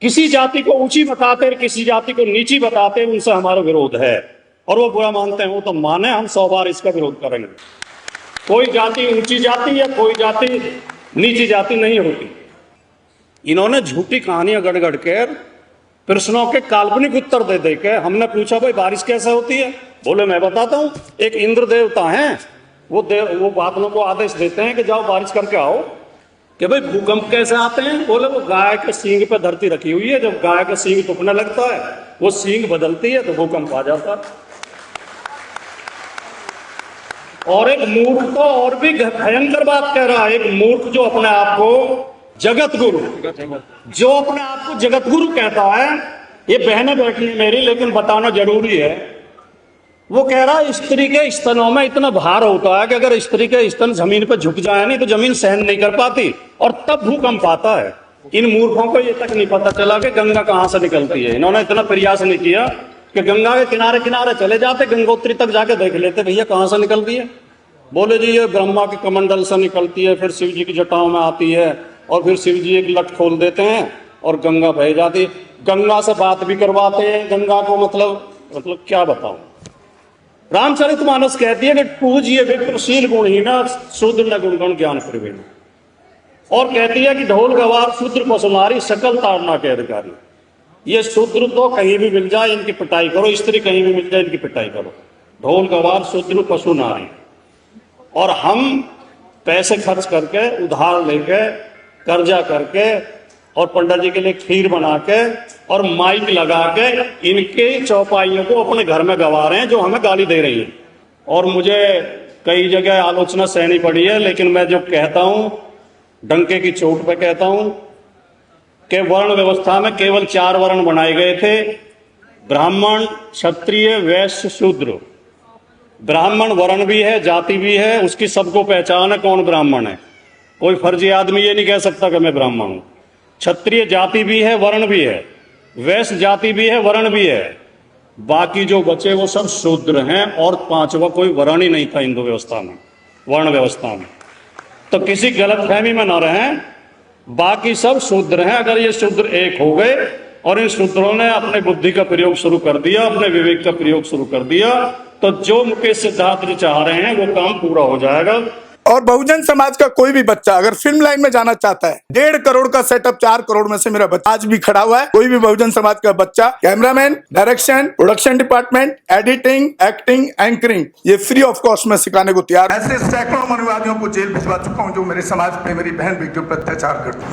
किसी जाति को ऊंची बताते, किसी जाति को नीची बताते, उनसे हमारा विरोध है और वो बुरा मानते हैं, वो तो माने, हम 100 बार इसका विरोध करेंगे। कोई जाति ऊंची जाति या कोई जाति नीची जाति नहीं होती। इन्होंने झूठी कहानियां गढ़ गढ़ के प्रश्नों के काल्पनिक उत्तर दे दे के, हमने पूछा भाई बारिश कैसे होती है, बोले मैं बताता हूं, एक इंद्र देवता हैं, वो बादलों को आदेश देते हैं कि जाओ बारिश करके आओ। कि भाई भूकंप कैसे आते हैं, बोले वो गाय के सींग पे धरती रखी हुई है, जब गाय का सींग टूटने लगता है वो सींग बदलती है तो भूकंप आ जाता है। और एक मूर्ख तो और भी भयंकर बात कह रहा है, एक मूर्ख जो अपने आप को जगत गुरु कहता है, ये बहनें बैठी है मेरी लेकिन बताना जरूरी है। वो कह रहा है स्त्री के स्तनों में इतना भार होता है कि अगर स्त्री के स्तन जमीन पर झुक जाए नहीं तो जमीन सहन नहीं कर पाती और तब भूकंप आता है। इन मूर्खों को ये तक नहीं पता चला कि गंगा कहां से निकलती है। इन्होंने इतना प्रयास नहीं किया कि गंगा के किनारे किनारे चले जाते, गंगोत्री तक जाके देख लेते भैया कहां से निकलती है। बोले जी ये ब्रह्मा के कमंडल से निकलती है, फिर शिव जी की जटाओं में आती है और फिर शिव जी एक लट खोल देते हैं और गंगा बह जाती है। गंगा से बात भी करवाते हैं, गंगा को मतलब क्या बताऊं। रामचरितमानस कहती है कि पूज्य विप्रशील गुणहीना शूद्र न गुणगण ज्ञान प्रवीण, और कहती है कि ढोल गवार शूद्र पशुमारी सकल ताड़ना के अधिकारी। ये शूद्र तो कहीं भी मिल जाए इनकी पिटाई करो, स्त्री कहीं भी मिल जाए इनकी पिटाई करो, ढोल गवार शूद्र पशु नारी। और हम पैसे खर्च करके, उधार लेके, कर्जा करके और पंडित जी के लिए खीर बना के और माइक लगा के इनके चौपाइयों को अपने घर में गवा रहे हैं जो हमें गाली दे रही है। और मुझे कई जगह आलोचना सहनी पड़ी है, लेकिन मैं जो कहता हूं डंके की चोट पे कहता हूं कि वर्ण व्यवस्था में केवल 4 वर्ण बनाए गए थे, ब्राह्मण, क्षत्रिय, वैश्य, शूद्र। ब्राह्मण वर्ण भी है, जाति भी है, उसकी सबको पहचान है कौन ब्राह्मण है। कोई फर्जी आदमी ये नहीं कह सकता कि मैं ब्राह्मण हूं। क्षत्रिय जाति भी है, वर्ण भी है, वैश्य जाति भी है, वर्ण भी है, बाकी जो बचे वो सब शूद्र हैं और 5वां कोई वर्ण ही नहीं था हिंदू व्यवस्था में, वर्ण व्यवस्था में। तो किसी गलतफहमी में न रहें, बाकी सब शूद्र हैं। अगर ये शूद्र एक हो गए और इन शूद्रों ने अपने बुद्धि का प्रयोग शुरू कर दिया, अपने विवेक का प्रयोग शुरू कर दिया, तो जो मुकेश सिद्धार्थ जी चाह रहे हैं वो काम पूरा हो जाएगा। और बहुजन समाज का कोई भी बच्चा अगर फिल्म लाइन में जाना चाहता है, 1.5 करोड़ का सेटअप 4 करोड़ में से मेरा बच्चा आज भी खड़ा हुआ है। कोई भी बहुजन समाज का बच्चा cameraman, direction, production department, editing, acting, anchoring, ये फ्री ऑफ कॉस्ट में सिखाने को तैयार। ऐसे सैकड़ों मनुवादियों को जेल भिजवा चुका हूं जो मेरे समाज पे, मेरी बहन बेटियों पर अत्याचार करते। ना